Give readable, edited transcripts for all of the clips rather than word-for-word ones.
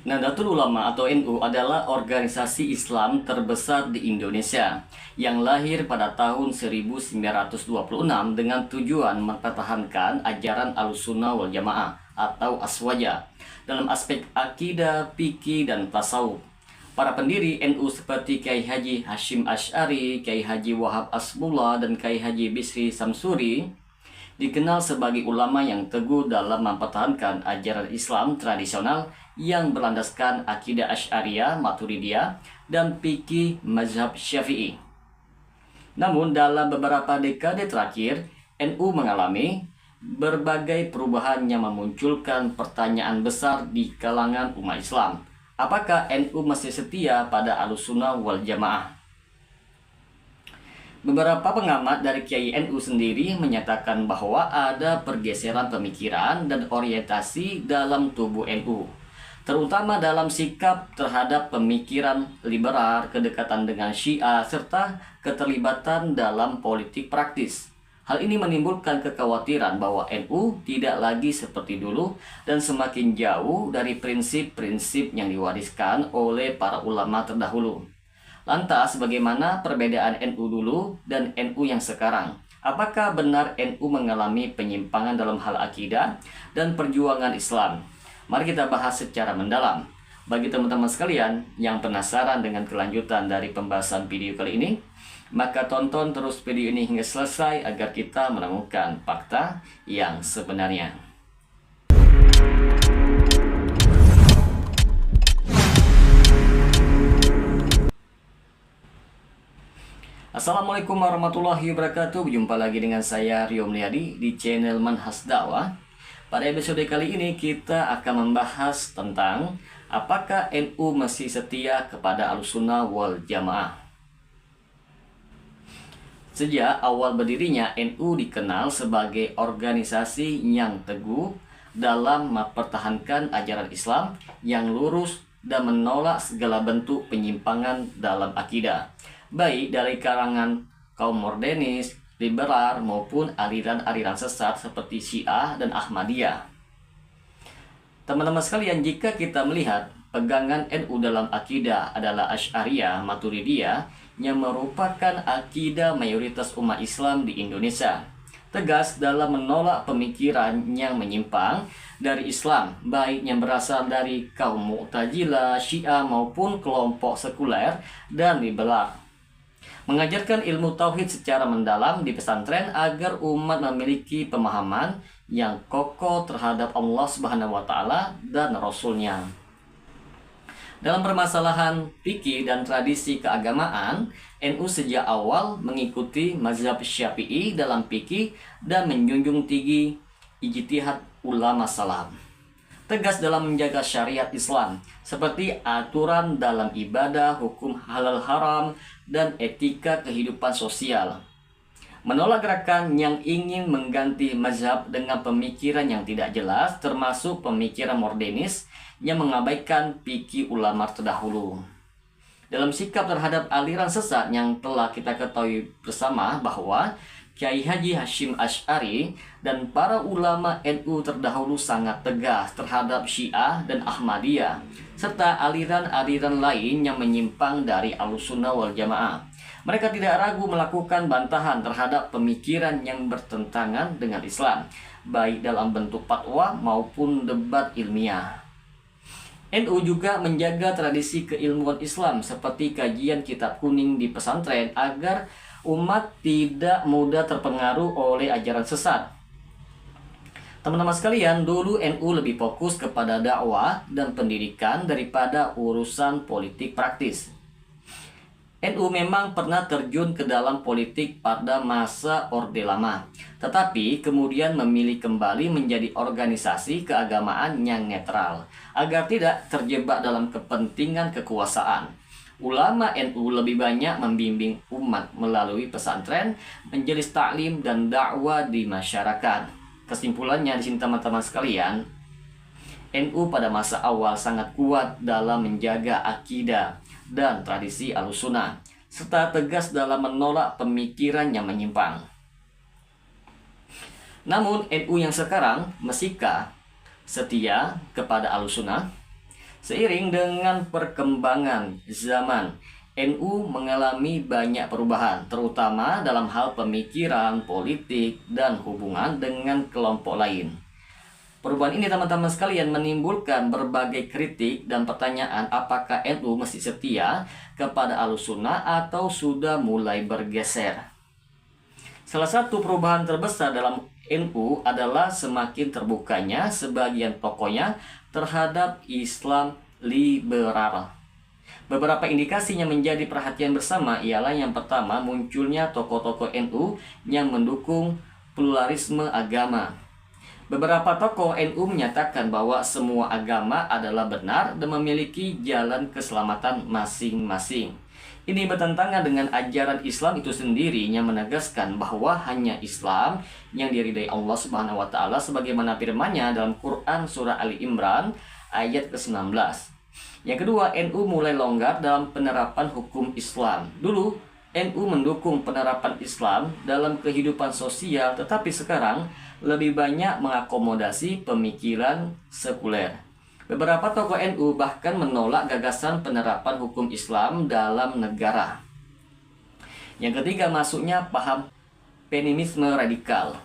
Nahdlatul Ulama atau NU adalah organisasi Islam terbesar di Indonesia yang lahir pada tahun 1926 dengan tujuan mempertahankan ajaran Ahlussunnah wal Jamaah atau Aswaja dalam aspek akidah, fikih, dan tasawuf. Para pendiri NU seperti Kiai Haji Hashim Asy'ari, Kiai Haji Wahab Asbullah, dan Kiai Haji Bisri Samsuri dikenal sebagai ulama yang teguh dalam mempertahankan ajaran Islam tradisional yang berlandaskan akidah Asy'ariyah, Maturidiyah, dan fikih mazhab Syafi'i. Namun dalam beberapa dekade terakhir, NU mengalami berbagai perubahan yang memunculkan pertanyaan besar di kalangan umat Islam. Apakah NU masih setia pada Ahlussunnah wal Jamaah? Beberapa pengamat dari Kiai NU sendiri menyatakan bahwa ada pergeseran pemikiran dan orientasi dalam tubuh NU, terutama dalam sikap terhadap pemikiran liberal, kedekatan dengan Syiah, serta keterlibatan dalam politik praktis. Hal ini menimbulkan kekhawatiran bahwa NU tidak lagi seperti dulu dan semakin jauh dari prinsip-prinsip yang diwariskan oleh para ulama terdahulu. Lantas, bagaimana perbedaan NU dulu dan NU yang sekarang? Apakah benar NU mengalami penyimpangan dalam hal akidah dan perjuangan Islam? Mari kita bahas secara mendalam. Bagi teman-teman sekalian yang penasaran dengan kelanjutan dari pembahasan video kali ini, maka tonton terus video ini hingga selesai agar kita menemukan fakta yang sebenarnya. Assalamualaikum warahmatullahi wabarakatuh. Jumpa lagi dengan saya Rio Meliadi di channel Manhaj Dakwah. Pada episode kali ini kita akan membahas tentang apakah NU masih setia kepada Ahlussunnah wal Jamaah. Sejak awal berdirinya, NU dikenal sebagai organisasi yang teguh dalam mempertahankan ajaran Islam yang lurus dan menolak segala bentuk penyimpangan dalam akidah, baik dari kalangan kaum modernis, liberal, maupun aliran-aliran sesat seperti Syiah dan Ahmadiyah. Teman-teman sekalian, jika kita melihat pegangan NU dalam akidah adalah Asy'ariyah, Maturidiyah, yang merupakan akidah mayoritas umat Islam di Indonesia, tegas dalam menolak pemikiran yang menyimpang dari Islam, baik yang berasal dari kaum Mu'tazilah, Syiah, maupun kelompok sekuler dan liberal. Mengajarkan ilmu tauhid secara mendalam di pesantren agar umat memiliki pemahaman yang kokoh terhadap Allah Subhanahu wa taala dan Rasul-Nya. Dalam permasalahan fikih dan tradisi keagamaan, NU sejak awal mengikuti mazhab Syafi'i dalam fikih dan menjunjung tinggi ijtihad ulama salaf. Tegas dalam menjaga syariat Islam, seperti aturan dalam ibadah, hukum halal haram, dan etika kehidupan sosial. Menolak gerakan yang ingin mengganti mazhab dengan pemikiran yang tidak jelas, termasuk pemikiran modernis yang mengabaikan fikih ulama terdahulu. Dalam sikap terhadap aliran sesat yang telah kita ketahui bersama bahwa Kiai Haji Hashim Asy'ari dan para ulama NU terdahulu sangat tegas terhadap Syiah dan Ahmadiyah, serta aliran-aliran lain yang menyimpang dari Ahlussunnah wal Jamaah. Mereka tidak ragu melakukan bantahan terhadap pemikiran yang bertentangan dengan Islam, baik dalam bentuk fatwa maupun debat ilmiah. NU juga menjaga tradisi keilmuan Islam seperti kajian kitab kuning di pesantren agar umat tidak mudah terpengaruh oleh ajaran sesat. Teman-teman sekalian, dulu NU lebih fokus kepada dakwah dan pendidikan daripada urusan politik praktis. NU memang pernah terjun ke dalam politik pada masa Orde Lama, tetapi kemudian memilih kembali menjadi organisasi keagamaan yang netral, agar tidak terjebak dalam kepentingan kekuasaan. Ulama NU lebih banyak membimbing umat melalui pesantren, majelis taklim, dan dakwah di masyarakat. Kesimpulannya di sini teman-teman sekalian, NU pada masa awal sangat kuat dalam menjaga akidah dan tradisi Ahlussunnah, serta tegas dalam menolak pemikiran yang menyimpang. Namun NU yang sekarang, meskipun setia kepada Ahlussunnah, Seiring dengan perkembangan zaman, NU mengalami banyak perubahan, terutama dalam hal pemikiran, politik, dan hubungan dengan kelompok lain. Perubahan ini teman-teman sekalian menimbulkan berbagai kritik dan pertanyaan apakah NU masih setia kepada Ahlussunnah atau sudah mulai bergeser. Salah satu perubahan terbesar dalam NU adalah semakin terbukanya sebagian tokohnya terhadap Islam liberal. Beberapa indikasinya menjadi perhatian bersama ialah yang pertama, munculnya tokoh-tokoh NU yang mendukung pluralisme agama. Beberapa tokoh NU menyatakan bahwa semua agama adalah benar dan memiliki jalan keselamatan masing-masing. Ini bertentangan dengan ajaran Islam itu sendiri yang menegaskan bahwa hanya Islam yang diridai Allah Subhanahu wa taala sebagaimana firman-Nya dalam Quran surah Ali Imran ayat ke-19. Yang kedua, NU mulai longgar dalam penerapan hukum Islam. Dulu, NU mendukung penerapan Islam dalam kehidupan sosial, tetapi sekarang lebih banyak mengakomodasi pemikiran sekuler. Beberapa tokoh NU bahkan menolak gagasan penerapan hukum Islam dalam negara. Yang ketiga, masuknya paham feminisme radikal.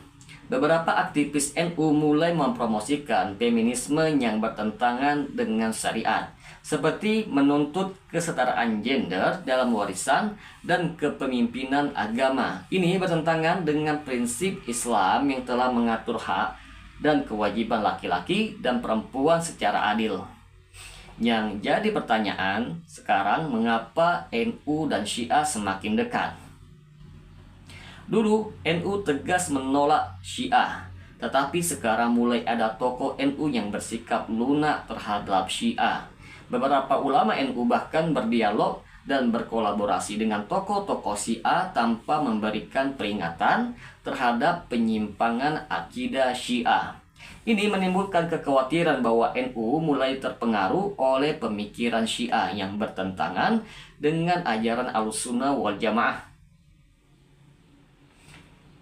Beberapa aktivis NU mulai mempromosikan feminisme yang bertentangan dengan syariat, seperti menuntut kesetaraan gender dalam warisan dan kepemimpinan agama. Ini bertentangan dengan prinsip Islam yang telah mengatur hak dan kewajiban laki-laki dan perempuan secara adil. Yang jadi pertanyaan sekarang, mengapa NU dan Syiah semakin dekat? Dulu NU tegas menolak Syiah, tetapi sekarang mulai ada tokoh NU yang bersikap lunak terhadap Syiah. Beberapa ulama NU bahkan berdialog dan berkolaborasi dengan tokoh-tokoh Syiah tanpa memberikan peringatan terhadap penyimpangan akidah Syiah. Ini menimbulkan kekhawatiran bahwa NU mulai terpengaruh oleh pemikiran Syiah yang bertentangan dengan ajaran Ahlussunnah wal Jamaah.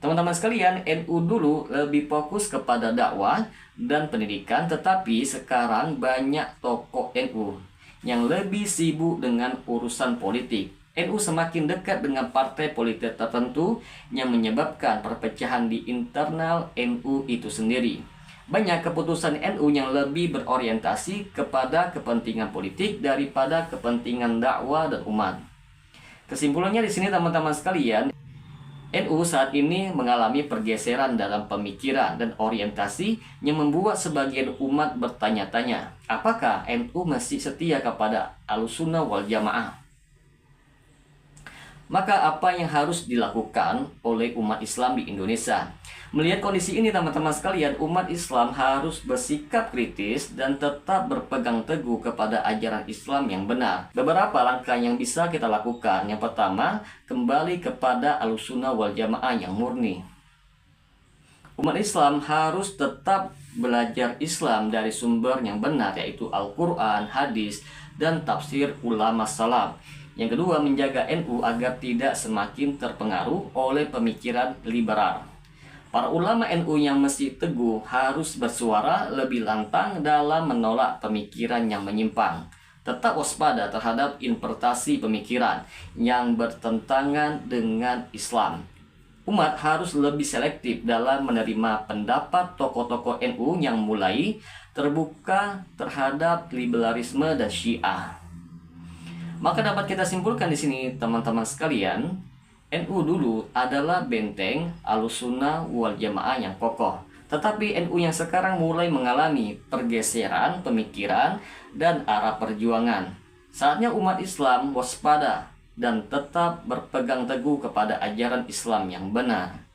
Teman-teman sekalian, NU dulu lebih fokus kepada dakwah dan pendidikan, tetapi sekarang banyak tokoh NU yang lebih sibuk dengan urusan politik. NU semakin dekat dengan partai politik tertentu yang menyebabkan perpecahan di internal NU itu sendiri. Banyak keputusan NU yang lebih berorientasi kepada kepentingan politik daripada kepentingan dakwah dan umat. Kesimpulannya di sini teman-teman sekalian, NU saat ini mengalami pergeseran dalam pemikiran dan orientasi yang membuat sebagian umat bertanya-tanya, apakah NU masih setia kepada Ahlussunnah wal Jamaah? Maka apa yang harus dilakukan oleh umat Islam di Indonesia? Melihat kondisi ini teman-teman sekalian, umat Islam harus bersikap kritis dan tetap berpegang teguh kepada ajaran Islam yang benar. Beberapa langkah yang bisa kita lakukan. Yang pertama, kembali kepada Ahlussunnah wal Jamaah yang murni. Umat Islam harus tetap belajar Islam dari sumber yang benar, yaitu Al-Quran, hadis, dan tafsir ulama salaf. Yang kedua, menjaga NU agar tidak semakin terpengaruh oleh pemikiran liberal. Para ulama NU yang masih teguh harus bersuara lebih lantang dalam menolak pemikiran yang menyimpang. Tetap waspada terhadap interpretasi pemikiran yang bertentangan dengan Islam. Umat harus lebih selektif dalam menerima pendapat tokoh-tokoh NU yang mulai terbuka terhadap liberalisme dan Syiah. Maka dapat kita simpulkan di sini teman-teman sekalian, NU dulu adalah benteng Ahlussunnah wal Jamaah yang kokoh. Tetapi NU yang sekarang mulai mengalami pergeseran pemikiran dan arah perjuangan. Saatnya umat Islam waspada dan tetap berpegang teguh kepada ajaran Islam yang benar.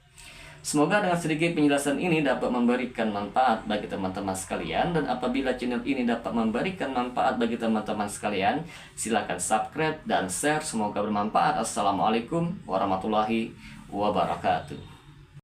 Semoga dengan sedikit penjelasan ini dapat memberikan manfaat bagi teman-teman sekalian. Dan apabila channel ini dapat memberikan manfaat bagi teman-teman sekalian, silakan subscribe dan share. Semoga bermanfaat. Assalamualaikum warahmatullahi wabarakatuh.